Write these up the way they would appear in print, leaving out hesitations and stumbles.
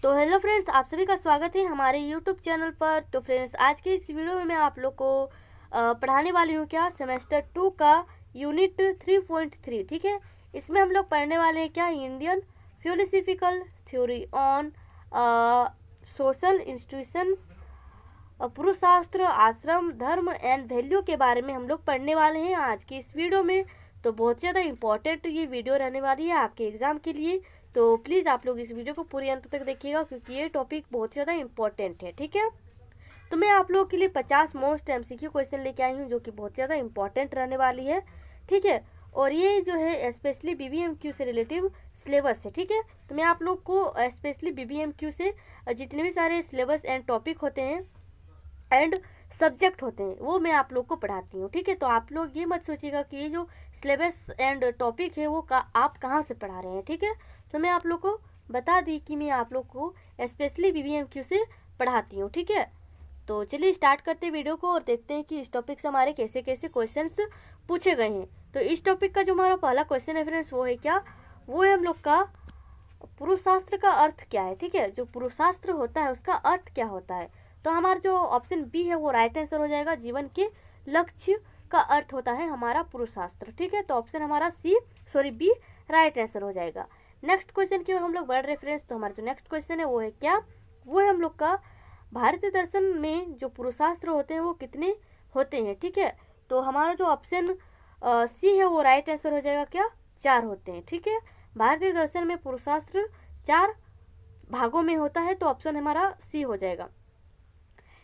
तो hello friends, आप सभी का स्वागत है हमारे यूट्यूब चैनल पर। तो फ्रेंड्स, आज के इस वीडियो में मैं आप लोग को पढ़ाने वाली हूँ क्या सेमेस्टर 2 का यूनिट 3.3। ठीक है, इसमें हम लोग पढ़ने वाले हैं क्या Indian philosophical theory on social institutions, पुरुषशास्त्र, आश्रम, धर्म एंड वैल्यू के बारे में हम लोग पढ़ने वाले हैं आज की इस वीडियो में। तो बहुत ज़्यादा इंपॉर्टेंट ये वीडियो रहने वाली है आपके एग्ज़ाम के लिए। तो प्लीज़ आप लोग इस वीडियो को पूरी अंत तक देखिएगा क्योंकि ये टॉपिक बहुत ज़्यादा इंपॉर्टेंट है। ठीक है, तो मैं आप लोगों के लिए 50 मोस्ट एमसीक्यू क्वेश्चन लेके आई हूँ जो कि बहुत ज़्यादा इंपॉर्टेंट रहने वाली है। ठीक है, और ये जो है स्पेशली बीबीएमक्यू से रिलेटिव सिलेबस है। ठीक है, तो मैं आप लोग को स्पेशली बीबीएमक्यू से जितने भी सारे सिलेबस एंड टॉपिक होते हैं एंड सब्जेक्ट होते हैं वो मैं आप लोग को पढ़ाती हूँ। ठीक है, तो आप लोग ये मत सोचिएगा कि ये जो सिलेबस एंड टॉपिक है वो आप कहाँ से पढ़ा रहे हैं। ठीक है, तो मैं आप लोग को बता दी कि मैं आप लोग को स्पेशली बीबीएमक्यू से पढ़ाती हूँ। ठीक है, तो चलिए स्टार्ट करते हैं वीडियो को और देखते हैं कि इस टॉपिक से हमारे कैसे कैसे क्वेश्चंस पूछे गए हैं। तो इस टॉपिक का जो हमारा पहला क्वेश्चन है फ्रेंड्स वो है क्या, वो है हम लोग का पुरुषशास्त्र का अर्थ क्या है। ठीक है, जो पुरुषशास्त्र होता है उसका अर्थ क्या होता है। तो हमारा जो ऑप्शन बी है वो राइट आंसर हो जाएगा। जीवन के लक्ष्य का अर्थ होता है हमारा पुरुषशास्त्र। ठीक है, तो ऑप्शन हमारा बी राइट आंसर हो जाएगा। नेक्स्ट क्वेश्चन की ओर हम लोग बढ़ रहे फ्रेंड्स। तो हमारा जो नेक्स्ट क्वेश्चन है वो है क्या, वो है हम लोग का भारतीय दर्शन में जो पुरुषशास्त्र होते हैं वो कितने होते हैं। ठीक है, तो हमारा जो ऑप्शन सी है वो राइट आंसर हो जाएगा। क्या, 4 होते हैं। ठीक है, भारतीय दर्शन में पुरुषशास्त्र 4 भागों में होता है, तो ऑप्शन हमारा सी हो जाएगा।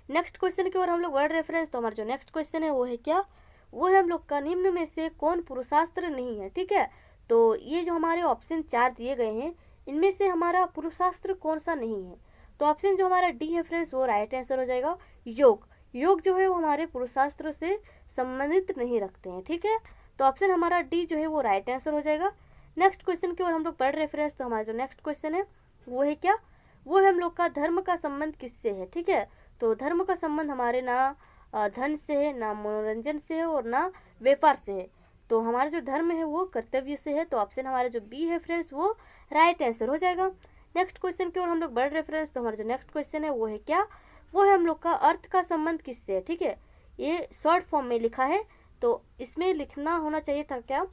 नेक्स्ट क्वेश्चन की ओर हम लोग वर्ड रेफरेंस। तो हमारा जो नेक्स्ट क्वेश्चन है वो है क्या, वो है हम लोग का निम्न में से कौन पुरुषशास्त्र नहीं है। ठीक है, तो ये जो हमारे ऑप्शन 4 दिए गए हैं इनमें से हमारा पुरुषशास्त्र कौन सा नहीं है। तो ऑप्शन जो हमारा डी है फ्रेंड्स वो राइट आंसर हो जाएगा। योग योग जो है वो हमारे पुरुषशास्त्र से संबंधित नहीं रखते हैं। ठीक है, तो ऑप्शन हमारा डी जो है वो राइट आंसर हो जाएगा। नेक्स्ट क्वेश्चन की ओर हम लोग पढ़ रहे फ्रेंड्स। तो हमारा जो नेक्स्ट क्वेश्चन है वो है क्या, वो है हम लोग का धर्म का संबंध किससे है। ठीक है, तो धर्म का संबंध हमारे ना धन से है, ना मनोरंजन से है और ना व्यापार से है। तो हमारा जो धर्म है वो कर्तव्य से है। तो ऑप्शन हमारा जो बी है फ्रेंड्स वो राइट आंसर हो जाएगा। नेक्स्ट क्वेश्चन की ओर हम लोग बढ़ रहे फ्रेंड्स। तो हमारा जो नेक्स्ट क्वेश्चन है वो है क्या, वो है हम लोग का अर्थ का संबंध किससे है। ठीक है, ये शॉर्ट फॉर्म में लिखा है तो इसमें लिखना होना चाहिए था क्या,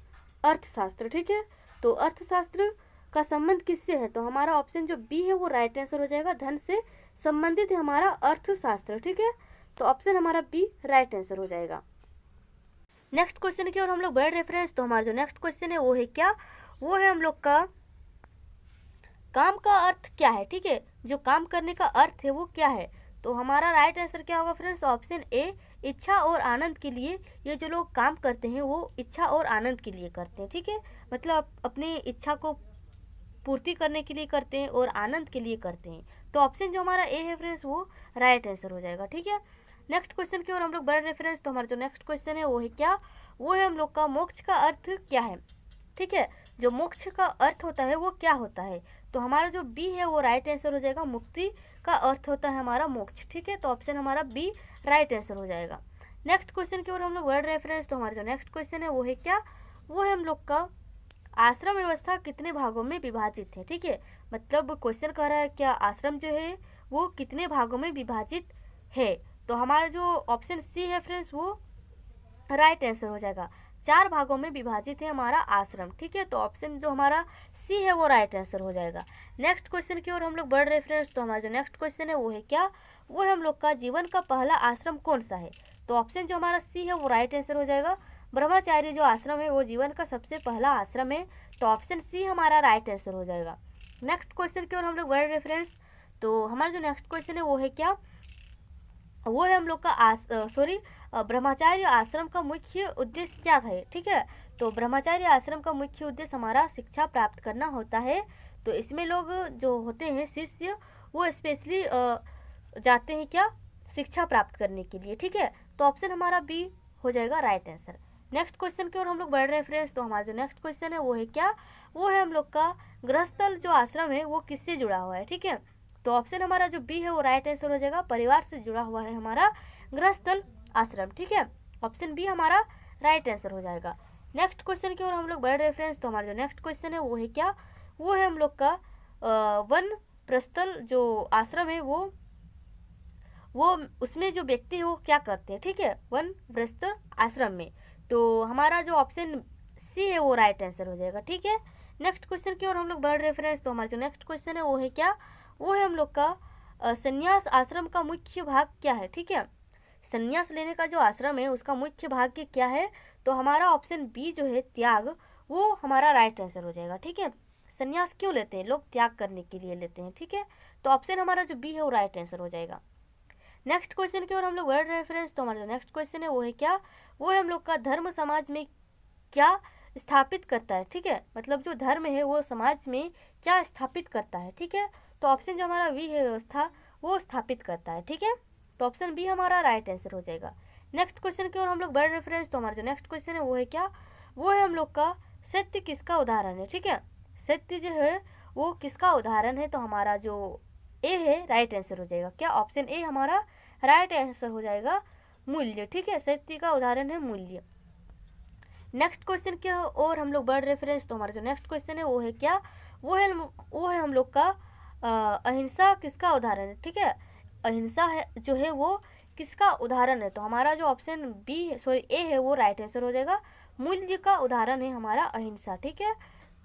अर्थशास्त्र। ठीक है, तो अर्थशास्त्र का संबंध किससे है। तो हमारा ऑप्शन जो बी है वो राइट आंसर हो जाएगा। धन से संबंधित है हमारा अर्थशास्त्र। ठीक है, तो ऑप्शन हमारा बी राइट आंसर हो जाएगा। नेक्स्ट क्वेश्चन की ओर हम लोग बढ़ रेफरेंस। तो हमारा जो नेक्स्ट क्वेश्चन है वो है क्या, वो है हम लोग का काम का अर्थ क्या है। ठीक है, जो काम करने का अर्थ है वो क्या है। तो हमारा राइट आंसर क्या होगा फ्रेंड्स, ऑप्शन ए इच्छा और आनंद के लिए। ये जो लोग काम करते हैं वो इच्छा और आनंद के लिए करते हैं। ठीक है, मतलब अपनी इच्छा को पूर्ति करने के लिए करते हैं और आनंद के लिए करते हैं। तो ऑप्शन जो हमारा ए है फ्रेंड्स वो राइट आंसर हो जाएगा। ठीक है, नेक्स्ट क्वेश्चन की ओर हम लोग बढ़ रहे फ्रेंड्स। तो हमारा जो नेक्स्ट क्वेश्चन है वो है क्या, वो है हम लोग का मोक्ष का अर्थ क्या है। ठीक है, जो मोक्ष का अर्थ होता है वो क्या होता है। तो हमारा जो बी है वो राइट आंसर हो जाएगा। मुक्ति का अर्थ होता है हमारा मोक्ष। ठीक है, तो ऑप्शन हमारा बी राइट आंसर हो जाएगा। नेक्स्ट क्वेश्चन की ओर हम लोग बढ़ रहे फ्रेंड्स। तो हमारा जो नेक्स्ट क्वेश्चन है वो है क्या, वो है हम लोग का आश्रम व्यवस्था कितने भागों में विभाजित है। ठीक है, मतलब क्वेश्चन कह रहा है क्या आश्रम जो है वो कितने भागों में विभाजित है। तो हमारा जो ऑप्शन सी है फ्रेंड्स वो राइट आंसर हो जाएगा। 4 भागों में विभाजित है हमारा आश्रम। ठीक है, तो ऑप्शन जो हमारा सी है वो राइट आंसर हो जाएगा। नेक्स्ट क्वेश्चन की ओर हम लोग बढ़ रहे फ्रेंड्स। तो हमारा जो नेक्स्ट क्वेश्चन है वो है क्या, वो है हम लोग का जीवन का पहला आश्रम कौन सा है। तो ऑप्शन जो हमारा सी है वो राइट आंसर हो जाएगा। ब्रह्मचारी जो आश्रम है वो जीवन का सबसे पहला आश्रम है। तो ऑप्शन सी हमारा राइट आंसर हो जाएगा। नेक्स्ट क्वेश्चन की ओर हम लोग बढ़ रहे फ्रेंड्स। तो हमारा जो नेक्स्ट क्वेश्चन है वो है क्या, वो है हम लोग का ब्रह्मचार्य आश्रम का मुख्य उद्देश्य क्या है। ठीक है, तो ब्रह्मचार्य आश्रम का मुख्य उद्देश्य हमारा शिक्षा प्राप्त करना होता है। तो इसमें लोग जो होते हैं शिष्य वो स्पेशली जाते हैं क्या, शिक्षा प्राप्त करने के लिए। ठीक है, तो ऑप्शन हमारा बी हो जाएगा राइट आंसर। नेक्स्ट क्वेश्चन की ओर हम लोग बढ़ रहे हैं फ्रेंड्स। तो हमारा जो नेक्स्ट क्वेश्चन है वो है क्या, वो है हम लोग का गृहस्थल जो आश्रम है वो किससे जुड़ा हुआ है। ठीक है, तो ऑप्शन हमारा जो बी है वो राइट आंसर हो जाएगा। परिवार से जुड़ा हुआ है हमारा गृहस्थल आश्रम। ठीक है, ऑप्शन बी हमारा राइट आंसर हो जाएगा। नेक्स्ट क्वेश्चन की ओर हम लोग बढ़ रहे फ्रेंड्स। तो हमारा जो नेक्स्ट क्वेश्चन है वो है क्या, वो है हम लोग का वन प्रस्थल जो आश्रम है वो उसमें जो व्यक्ति है वो क्या करते हैं, ठीक है, वन प्रस्थ आश्रम में। तो हमारा जो ऑप्शन सी है वो राइट आंसर हो जाएगा, ठीक है। नेक्स्ट क्वेश्चन की ओर हम लोग बढ़ रहे फ्रेंड्स। तो हमारा जो नेक्स्ट क्वेश्चन है वो है क्या, वो है हम लोग का संन्यास आश्रम का मुख्य भाग क्या है, ठीक है। संन्यास लेने का जो आश्रम है उसका मुख्य भाग क्या है, तो हमारा ऑप्शन बी जो है त्याग, वो हमारा राइट आंसर हो जाएगा, ठीक है। संन्यास क्यों लेते हैं लोग, त्याग करने के लिए लेते हैं, ठीक है। तो ऑप्शन हमारा जो बी है वो राइट आंसर हो जाएगा। नेक्स्ट क्वेश्चन की ओर हम लोग बढ़ रहे हैं फ्रेंड्स। तो हमारा जो नेक्स्ट क्वेश्चन है वो है क्या, वो है हम लोग का धर्म समाज में क्या स्थापित करता है, ठीक है। मतलब जो धर्म है वो समाज में क्या स्थापित करता है, ठीक है। तो ऑप्शन जो हमारा बी है व्यवस्था, वो स्थापित करता है, ठीक है। तो ऑप्शन बी हमारा राइट आंसर हो जाएगा। नेक्स्ट क्वेश्चन की ओर हम लोग बढ़ रहे फ्रेंड्स। तो हमारा जो नेक्स्ट क्वेश्चन है वो है क्या, वो है हम लोग का सत्य किसका उदाहरण है, ठीक है। सत्य जो है वो किसका उदाहरण है, तो हमारा जो ए है राइट आंसर हो जाएगा। क्या ऑप्शन ए हमारा राइट आंसर हो जाएगा, मूल्य, ठीक है। सत्य का उदाहरण है मूल्य। नेक्स्ट क्वेश्चन की ओर हम लोग बढ़ रहे फ्रेंड्स। तो हमारा जो नेक्स्ट क्वेश्चन है वो है क्या, वो है हम लोग का अहिंसा किसका उदाहरण है, ठीक है। अहिंसा है जो है वो किसका उदाहरण है, तो हमारा जो ऑप्शन बी सॉरी ए है वो राइट आंसर हो जाएगा। मूल्य का उदाहरण है हमारा अहिंसा, ठीक है।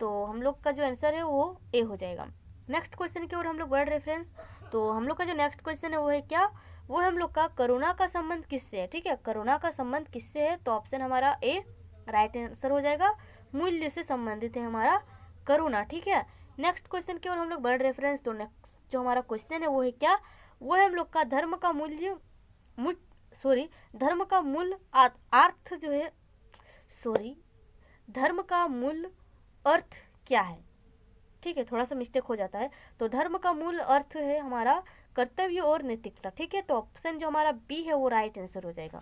तो हम लोग का जो आंसर है वो ए हो जाएगा। नेक्स्ट क्वेश्चन की ओर हम लोग बढ़ रहे फ्रेंड्स। तो हम लोग का जो नेक्स्ट क्वेश्चन है वो है क्या, वो है हम लोग का करुणा का संबंध किससे है, ठीक है। करुणा का संबंध किससे है, तो ऑप्शन हमारा ए राइट आंसर हो जाएगा। मूल्य से संबंधित है हमारा करुणा, ठीक है। नेक्स्ट क्वेश्चन की ओर हम लोग बढ़ रहे फ्रेंड्स। तो नेक्स्ट जो हमारा क्वेश्चन है वो है क्या, वो है हम लोग का धर्म का धर्म का मूल अर्थ जो है धर्म का मूल अर्थ क्या है, ठीक है। थोड़ा सा मिस्टेक हो जाता है। तो धर्म का मूल अर्थ है हमारा कर्तव्य और नैतिकता, ठीक है। तो ऑप्शन जो हमारा बी है वो राइट आंसर हो जाएगा।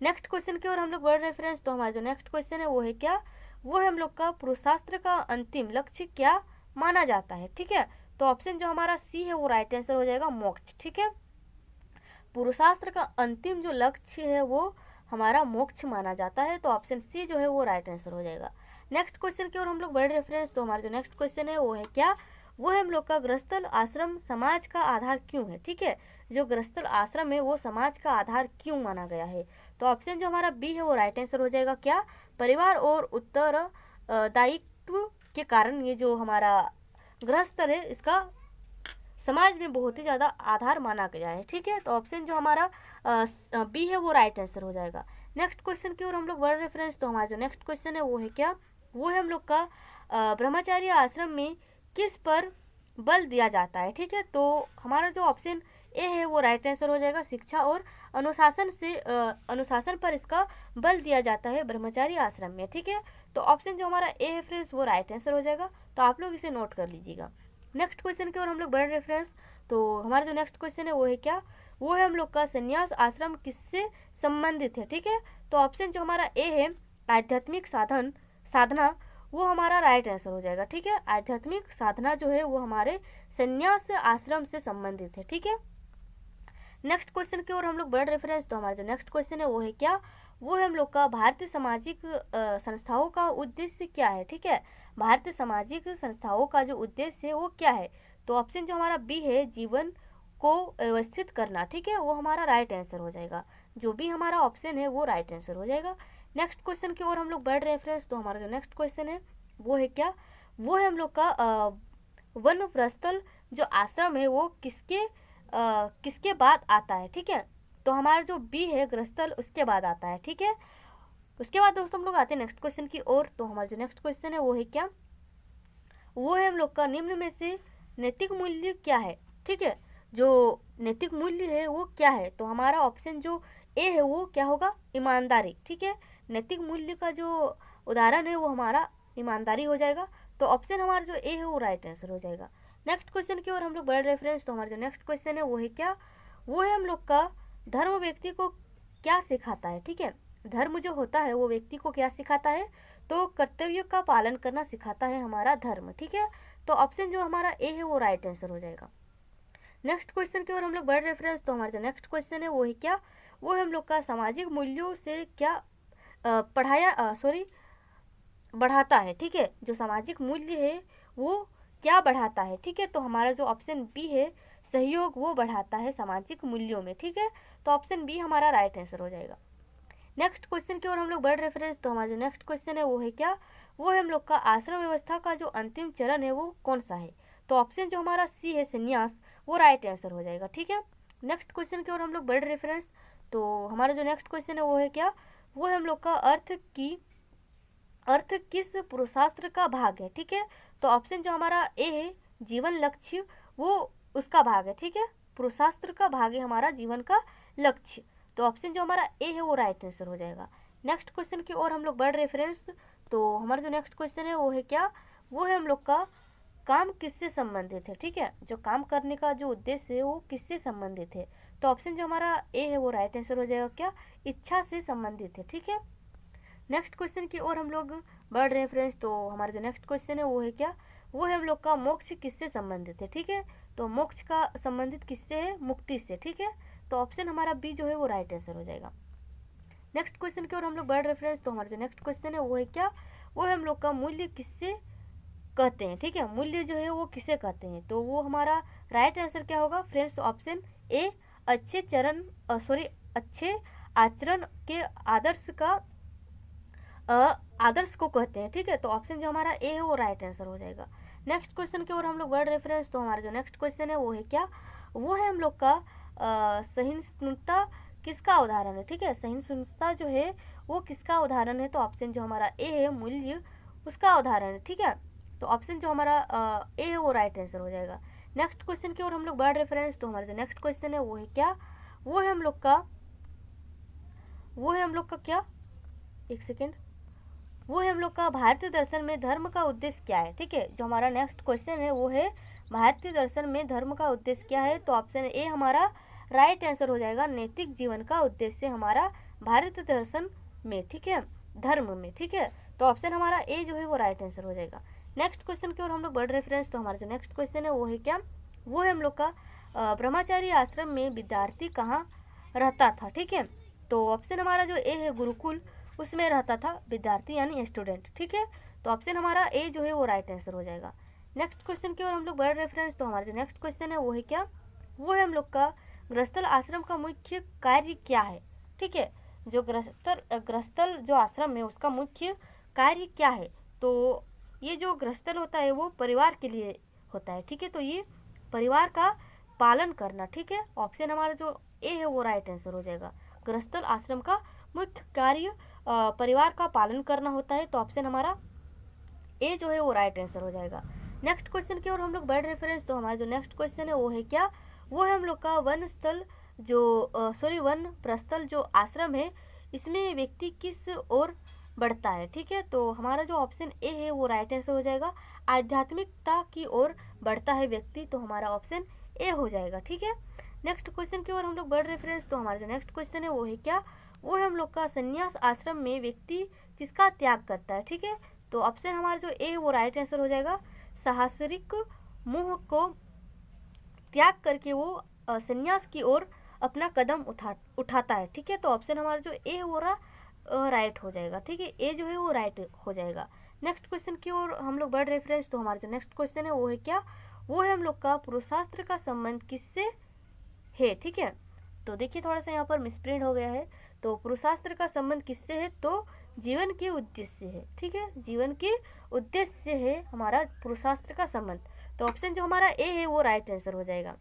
नेक्स्ट क्वेश्चन की ओर हम लोग बढ़ रहे फ्रेंड्स। तो हमारा जो नेक्स्ट क्वेश्चन है वो है क्या, वो है हम लोग का पुरुषार्थ का अंतिम लक्ष्य क्या माना जाता है, ठीक है। तो ऑप्शन जो हमारा सी है वो राइट आंसर हो जाएगा, मोक्ष, ठीक है। पुरुषार्थ का अंतिम जो लक्ष्य है वो हमारा मोक्ष माना जाता है। तो ऑप्शन सी जो है वो राइट आंसर हो जाएगा। नेक्स्ट क्वेश्चन की ओर हम लोग बढ़ रहे फ्रेंड्स। तो हमारा जो नेक्स्ट क्वेश्चन है वो है क्या, वो है हम लोग का गृहस्थल आश्रम समाज का आधार क्यों है, ठीक है। जो गृहस्थल आश्रम है वो समाज का आधार क्यों माना गया है, तो ऑप्शन जो हमारा बी है वो राइट आंसर हो जाएगा। क्या, परिवार और उत्तरदायित्व के कारण ये जो हमारा गृहस्थल है इसका समाज में बहुत ही ज़्यादा आधार माना गया है, ठीक है। तो ऑप्शन जो हमारा बी है वो राइट आंसर हो जाएगा। नेक्स्ट क्वेश्चन की ओर हम लोग बढ़ रहे फ्रेंड्स। तो हमारा जो नेक्स्ट क्वेश्चन है वो है क्या, वो है हम लोग का ब्रह्मचार्य आश्रम में किस पर बल दिया जाता है, ठीक है। तो हमारा जो ऑप्शन ए है वो राइट आंसर हो जाएगा। शिक्षा और अनुशासन पर इसका बल दिया जाता है ब्रह्मचारी आश्रम में, ठीक है। तो ऑप्शन जो हमारा ए है फ्रेंड्स वो राइट आंसर हो जाएगा। तो आप लोग इसे नोट कर लीजिएगा। नेक्स्ट क्वेश्चन की ओर हम लोग बढ़ रहे फ्रेंड्स। तो हमारा जो नेक्स्ट क्वेश्चन है वो है क्या, वो है हम लोग का संन्यास आश्रम किससे संबंधित है, ठीक है। तो ऑप्शन जो हमारा ए है आध्यात्मिक साधना वो हमारा राइट आंसर हो जाएगा, ठीक है। आध्यात्मिक साधना जो है वो हमारे संन्यास आश्रम से संबंधित है, ठीक है। नेक्स्ट क्वेश्चन की ओर हम लोग बढ़ रहे फ्रेंड्स। तो हमारा जो नेक्स्ट क्वेश्चन है वो है क्या, वो है हम लोग का भारतीय सामाजिक संस्थाओं का उद्देश्य क्या है, ठीक है। भारतीय सामाजिक संस्थाओं का जो उद्देश्य है वो क्या है, तो ऑप्शन जो हमारा बी है जीवन को व्यवस्थित करना, ठीक है, वो हमारा राइट आंसर हो जाएगा। जो भी हमारा ऑप्शन है वो राइट आंसर हो जाएगा। नेक्स्ट क्वेश्चन की ओर हम लोग बढ़ रहे हैं फ्रेंड्स। तो हमारा जो नेक्स्ट क्वेश्चन है वो है क्या, वो है हम लोग का वन प्रस्थल जो आश्रम है वो किसके बाद आता है, ठीक है। तो हमारा जो बी है गृहस्थल उसके बाद आता है, ठीक है। उसके बाद दोस्तों हम लोग आते हैं नेक्स्ट क्वेश्चन की ओर। तो हमारा जो नेक्स्ट क्वेश्चन है वो है क्या, वो है हम लोग का निम्न में से नैतिक मूल्य क्या है, ठीक है। जो नैतिक मूल्य है वो क्या है, तो हमारा ऑप्शन जो ए है वो क्या होगा, ईमानदारी, ठीक है। नैतिक मूल्य का जो उदाहरण है वो हमारा ईमानदारी हो जाएगा। तो ऑप्शन हमारा जो ए है वो राइट आंसर हो जाएगा। नेक्स्ट क्वेश्चन की ओर हम लोग बढ़ रहे फ्रेंड्स। तो हमारा जो नेक्स्ट क्वेश्चन है वो है क्या, वो है हम लोग का धर्म व्यक्ति को क्या सिखाता है, ठीक है। धर्म जो होता है वो व्यक्ति को क्या सिखाता है, तो कर्तव्य का पालन करना सिखाता है हमारा धर्म, ठीक है। तो ऑप्शन जो हमारा ए है वो राइट आंसर हो जाएगा। नेक्स्ट क्वेश्चन की ओर हम लोग बढ़ रहे फ्रेंड्स। तो हमारा जो नेक्स्ट क्वेश्चन है वो है क्या, वो है हम लोग का सामाजिक मूल्यों से क्या बढ़ाता है, ठीक है। जो सामाजिक मूल्य है वो क्या बढ़ाता है, ठीक है। तो हमारा जो ऑप्शन बी है सहयोग वो बढ़ाता है सामाजिक मूल्यों में, ठीक है। तो ऑप्शन बी हमारा राइट आंसर हो जाएगा। नेक्स्ट क्वेश्चन की ओर हम लोग बढ़ रहे फ्रेंड्स। तो हमारा जो नेक्स्ट क्वेश्चन है वो है क्या, वो है हम लोग का आश्रम व्यवस्था का जो अंतिम चरण है वो कौन सा है। तो ऑप्शन जो हमारा सी है संन्यास, वो राइट आंसर हो जाएगा, ठीक है। नेक्स्ट क्वेश्चन की ओर हम लोग बढ़ रहे फ्रेंड्स। तो हमारा जो नेक्स्ट क्वेश्चन है वो है क्या, वो है हम लोग का अर्थ किस पुरुषास्त्र का भाग है, ठीक है। तो ऑप्शन जो हमारा ए है जीवन लक्ष्य, वो उसका भाग है, ठीक है। पुरुषास्त्र का भाग है हमारा जीवन का लक्ष्य। तो ऑप्शन जो हमारा ए है वो राइट आंसर हो जाएगा। नेक्स्ट क्वेश्चन की ओर हम लोग बढ़ रहे फ्रेंड्स। तो हमारा जो नेक्स्ट क्वेश्चन है वो है क्या, वो है हम लोग का काम किससे संबंधित है, ठीक है। जो काम करने का जो उद्देश्य है वो किससे संबंधित है। तो ऑप्शन जो हमारा ए है वो राइट आंसर हो जाएगा, क्या, इच्छा से संबंधित है, ठीक है। नेक्स्ट क्वेश्चन की ओर हम लोग बढ़ रहे हैं फ्रेंड्स। तो हमारा जो नेक्स्ट क्वेश्चन है वो है क्या, वो है हम लोग का मोक्ष किससे संबंधित है, ठीक है। तो मोक्ष का संबंधित किससे है, मुक्ति से, ठीक है। तो ऑप्शन हमारा बी जो है वो राइट आंसर हो जाएगा। नेक्स्ट क्वेश्चन की ओर हम लोग बढ़ रहे फ्रेंड्स। तो हमारा जो नेक्स्ट क्वेश्चन है वो है क्या, वो है हम लोग का मूल्य किससे कहते हैं, ठीक है। मूल्य जो है वो किसे कहते हैं। तो वो हमारा राइट आंसर क्या होगा फ्रेंड्स, ऑप्शन ए अच्छे आचरण के आदर्श को कहते हैं, ठीक है। तो ऑप्शन जो हमारा ए है वो राइट आंसर हो जाएगा। नेक्स्ट क्वेश्चन की ओर हम लोग बढ़ रहे फ्रेंड्स। तो हमारा जो नेक्स्ट क्वेश्चन है वो है क्या, वो है हम लोग का सहिष्णुता किसका उदाहरण है, ठीक है। सहिष्णुता जो है वो किसका उदाहरण है। तो ऑप्शन जो हमारा ए है मूल्य उसका उदाहरण है, ठीक है। तो ऑप्शन जो हमारा ए है वो राइट आंसर हो जाएगा। नेक्स्ट क्वेश्चन की ओर हम लोग बढ़ रहे फ्रेंड्स। तो हमारा जो नेक्स्ट क्वेश्चन है वो है क्या, वो है हम लोग का क्या, एक सेकेंड, वो है हम लोग का भारतीय दर्शन में धर्म का उद्देश्य क्या है, ठीक है। जो हमारा नेक्स्ट क्वेश्चन है वो है भारतीय दर्शन में धर्म का उद्देश्य क्या है। तो ऑप्शन ए हमारा राइट आंसर हो जाएगा, नैतिक जीवन का उद्देश्य हमारा भारतीय दर्शन में, ठीक है, धर्म में, ठीक है। तो ऑप्शन हमारा ए जो है वो राइट आंसर हो जाएगा। नेक्स्ट क्वेश्चन की ओर हम लोग बढ़ रहे फ्रेंड्स। तो हमारा जो नेक्स्ट क्वेश्चन है वो है क्या, वो है हम लोग का ब्रह्मचारी आश्रम में विद्यार्थी कहाँ रहता था, ठीक है। तो ऑप्शन हमारा जो ए है गुरुकुल, उसमें रहता था विद्यार्थी यानी स्टूडेंट, ठीक है। तो ऑप्शन हमारा ए जो है वो राइट आंसर हो जाएगा। नेक्स्ट क्वेश्चन की ओर हम लोग बढ़ रहे फ्रेंड्स। तो हमारा जो नेक्स्ट क्वेश्चन है वो है क्या, वो है हम लोग का गृहस्थल आश्रम का मुख्य कार्य क्या है, ठीक है। जो गृहस्थल जो आश्रम है उसका मुख्य कार्य क्या है। तो ये जो गृहस्थल होता है वो परिवार के लिए होता है, ठीक है। तो ये परिवार का पालन करना, ठीक है। ऑप्शन हमारा जो ए है वो राइट आंसर हो जाएगा। गृहस्थल आश्रम का मुख्य कार्य परिवार का पालन करना होता है। तो ऑप्शन हमारा ए जो है वो राइट आंसर हो जाएगा। नेक्स्ट क्वेश्चन की ओर हम लोग बढ़ रहे फ्रेंड्स। तो हमारा जो नेक्स्ट क्वेश्चन है वो है क्या, वो है हम लोग का वन प्रस्थल जो आश्रम है इसमें व्यक्ति किस ओर बढ़ता है, ठीक है। तो हमारा जो ऑप्शन ए है वो राइट आंसर हो जाएगा, आध्यात्मिकता की ओर बढ़ता है व्यक्ति। तो हमारा ऑप्शन ए हो जाएगा, ठीक है। नेक्स्ट क्वेश्चन की ओर हम लोग बढ़ रहे फ्रेंड्स। तो हमारा जो नेक्स्ट क्वेश्चन है वो है क्या, वो है हम लोग का संन्यास आश्रम में व्यक्ति किसका त्याग करता है, ठीक है। तो ऑप्शन हमारा जो ए है वो राइट आंसर हो जाएगा, सांसारिक मोह को त्याग करके वो संन्यास की ओर अपना कदम उठाता है, ठीक है। तो ऑप्शन हमारा जो ए है वो राइट हो जाएगा, ठीक है। ए जो है वो राइट हो जाएगा। नेक्स्ट क्वेश्चन की ओर हम लोग बढ़ रहे फ्रेंड्स। तो हमारा जो नेक्स्ट क्वेश्चन है वो है क्या, वो है हम लोग का पुरुषास्त्र का संबंध किससे है, ठीक है। तो देखिए थोड़ा सा यहाँ पर मिसप्रिंट हो गया है। तो पुरुषास्त्र का संबंध किससे है, तो जीवन के उद्देश्य है, ठीक है। जीवन के उद्देश्य है हमारा पुरुषास्त्र का संबंध। तो ऑप्शन जो हमारा ए है वो राइट आंसर हो जाएगा।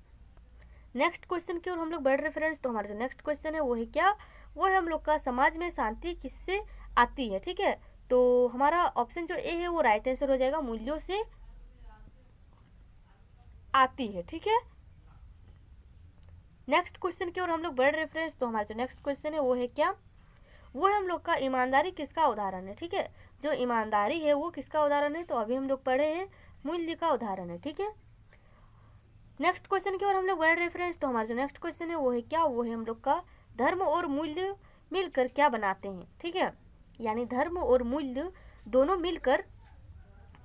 नेक्स्ट क्वेश्चन की ओर हम लोग बढ़ रहे फ्रेंड्स। तो हमारा जो नेक्स्ट क्वेश्चन है वो है क्या, वो है हम लोग का समाज में शांति किससे आती है, ठीक है। तो हमारा ऑप्शन जो ए है वो राइट आंसर हो जाएगा, मूल्यों से आती है, ठीक है। नेक्स्ट क्वेश्चन की ओर हम लोग बढ़ रहे फ्रेंड्स। तो हमारा जो नेक्स्ट क्वेश्चन है वो है क्या, वो है हम लोग का ईमानदारी किसका उदाहरण है, ठीक है। जो ईमानदारी है वो किसका उदाहरण है। तो अभी हम लोग पढ़े हैं मूल्य का उदाहरण है, ठीक है। नेक्स्ट क्वेश्चन की ओर हम लोग बढ़ रहे फ्रेंड्स। तो हमारा जो नेक्स्ट क्वेश्चन है वो है क्या, वो है हम लोग का धर्म और मूल्य मिलकर क्या बनाते हैं, ठीक है। यानी धर्म और मूल्य दोनों मिलकर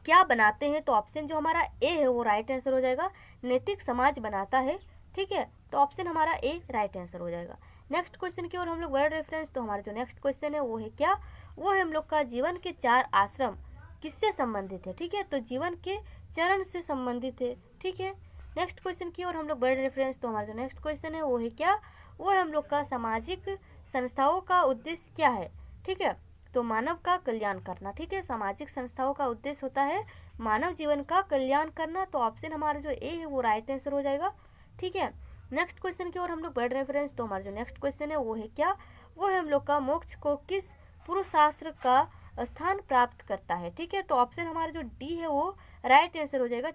क्या बनाते हैं। तो ऑप्शन जो हमारा ए है वो राइट आंसर हो जाएगा, नैतिक समाज बनाता है, ठीक है। तो ऑप्शन हमारा ए राइट आंसर हो जाएगा। नेक्स्ट क्वेश्चन की ओर हम लोग बढ़ रहे फ्रेंड्स। तो हमारा जो नेक्स्ट क्वेश्चन है वो है क्या, वो है हम लोग का जीवन के 4 आश्रम किससे संबंधित है, ठीक है। तो जीवन के चरण से संबंधित है। ठीक है, नेक्स्ट क्वेश्चन की ओर हम लोग बढ़ रहे फ्रेंड्स। तो हमारा जो नेक्स्ट क्वेश्चन है वो है क्या, वो है हम लोग का सामाजिक संस्थाओं का उद्देश्य क्या है। ठीक है, तो मानव का कल्याण करना। ठीक है, सामाजिक संस्थाओं का उद्देश्य होता है मानव जीवन का कल्याण करना। तो ऑप्शन हमारा जो ए है वो राइट आंसर हो जाएगा। ठीक है, नेक्स्ट क्वेश्चन की ओर हम लोग बढ़ रहे हैं फ्रेंड्स। तो हमारा जो नेक्स्ट क्वेश्चन है वो है क्या, वो है हम लोग का मोक्ष को किस पुरुषास्त्र का स्थान प्राप्त करता है। ठीक है, तो ऑप्शन हमारा जो डी है वो राइट आंसर हो जाएगा।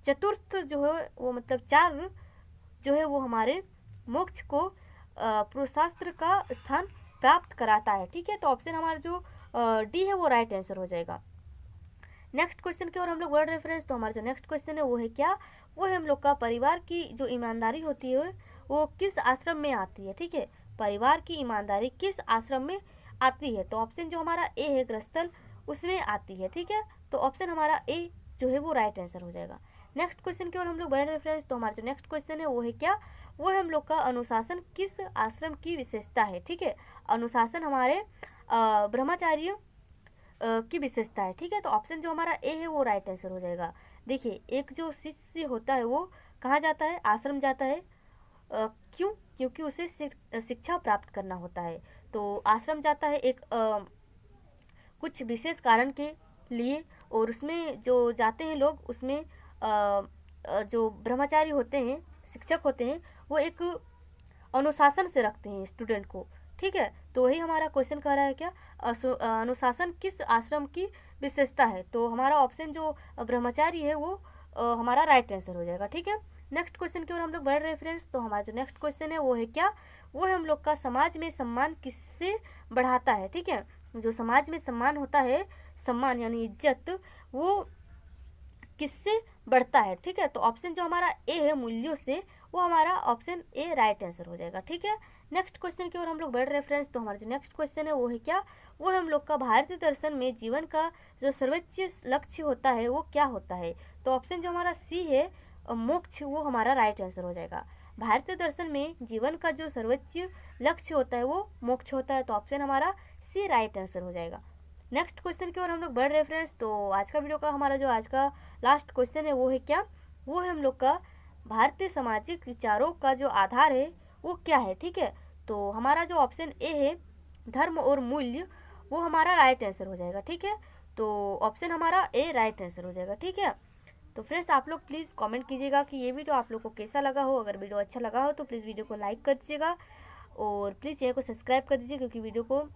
चतुर्थ जो है वो मतलब 4 जो है वो हमारे मोक्ष को पुरुषास्त्र का स्थान प्राप्त कराता है। ठीक है, तो ऑप्शन हमारा जो डी है वो राइट आंसर हो जाएगा। नेक्स्ट क्वेश्चन की ओर हम लोग वर्ड रेफरेंस। तो हमारा जो नेक्स्ट क्वेश्चन है वो है क्या, वो है हम लोग का परिवार की जो ईमानदारी होती है वो किस आश्रम में आती है। ठीक है, परिवार की ईमानदारी किस आश्रम में आती है। तो ऑप्शन जो हमारा ए है गृहस्थल उसमें आती है। ठीक है, तो ऑप्शन हमारा ए जो है वो राइट आंसर हो जाएगा। नेक्स्ट क्वेश्चन की ओर हम लोग बढ़ रहे फ्रेंड्स। तो हमारा जो नेक्स्ट क्वेश्चन है वो है क्या, वो है हम लोग का अनुशासन किस आश्रम की विशेषता है। ठीक है, अनुशासन हमारे ब्रह्मचार्य की विशेषता है। ठीक है, तो ऑप्शन जो हमारा ए है वो राइट आंसर हो जाएगा। देखिए, एक जो शिष्य होता है वो कहाँ जाता है, आश्रम जाता है। क्यों, क्योंकि उसे शिक्षा प्राप्त करना होता है। तो आश्रम जाता है एक कुछ विशेष कारण के लिए, और उसमें जो जाते हैं लोग उसमें जो ब्रह्मचारी होते हैं, शिक्षक होते हैं, वो एक अनुशासन से रखते हैं स्टूडेंट को। ठीक है, तो वही हमारा क्वेश्चन कह रहा है क्या, अनुशासन किस आश्रम की विशेषता है। तो हमारा ऑप्शन जो ब्रह्मचारी है वो हमारा राइट आंसर हो जाएगा। ठीक है, नेक्स्ट क्वेश्चन की ओर हम लोग बढ़ रहे हैं फ्रेंड्स। तो हमारा जो नेक्स्ट क्वेश्चन है वो है क्या, वो है हम लोग का समाज में सम्मान किससे बढ़ाता है। ठीक है, जो समाज में सम्मान होता है, सम्मान यानी इज्जत, वो किससे बढ़ता है। ठीक है, तो ऑप्शन जो हमारा ए है मूल्यों से, वो हमारा ऑप्शन ए राइट आंसर हो जाएगा। ठीक है, नेक्स्ट क्वेश्चन की ओर हम लोग बढ़ रहे फ्रेंड्स। तो हमारा जो नेक्स्ट क्वेश्चन है वो है क्या, वो है हम लोग का भारतीय दर्शन में जीवन का जो सर्वोच्च लक्ष्य होता है वो क्या होता है। तो ऑप्शन जो हमारा सी है मोक्ष, वो हमारा राइट आंसर हो जाएगा। भारतीय दर्शन में जीवन का जो सर्वोच्च लक्ष्य होता है वो मोक्ष होता है। तो ऑप्शन हमारा सी राइट आंसर हो जाएगा। नेक्स्ट क्वेश्चन की ओर हम लोग बढ़ रहे फ्रेंड्स। तो आज का वीडियो का हमारा जो आज का लास्ट क्वेश्चन है वो है क्या, वो है हम लोग का भारतीय सामाजिक विचारों का जो आधार है वो क्या है। ठीक है, तो हमारा जो ऑप्शन ए है धर्म और मूल्य, वो हमारा राइट आंसर हो जाएगा। ठीक है, तो ऑप्शन हमारा ए राइट आंसर हो जाएगा। ठीक है, तो फ्रेंड्स आप लोग प्लीज़ कमेंट कीजिएगा कि ये वीडियो आप लोग को कैसा लगा हो। अगर वीडियो अच्छा लगा हो तो प्लीज़ वीडियो को लाइक कर दीजिएगा, और प्लीज़ चैनल को सब्सक्राइब कर दीजिए, क्योंकि वीडियो को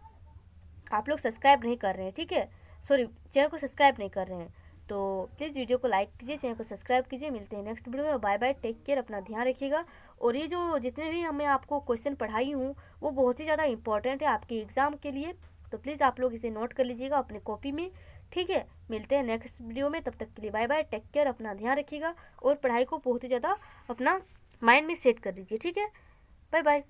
आप लोग सब्सक्राइब नहीं कर रहे हैं। ठीक है, सॉरी, चैनल को सब्सक्राइब नहीं कर रहे हैं। तो प्लीज़ वीडियो को लाइक कीजिए, चैनल को सब्सक्राइब कीजिए। मिलते हैं नेक्स्ट वीडियो में। बाय बाय, टेक केयर, अपना ध्यान रखिएगा। और ये जो जितने भी मैं आपको क्वेश्चन पढ़ाई हूँ वो बहुत ही ज़्यादा इंपॉर्टेंट है आपके एग्ज़ाम के लिए, तो प्लीज़ आप लोग इसे नोट कर लीजिएगा अपने कॉपी में। ठीक है, मिलते हैं नेक्स्ट वीडियो में, तब तक के लिए बाय बाय, टेक केयर, अपना ध्यान रखिएगा, और पढ़ाई को बहुत ही ज़्यादा अपना माइंड में सेट कर लीजिए। ठीक है, बाय बाय।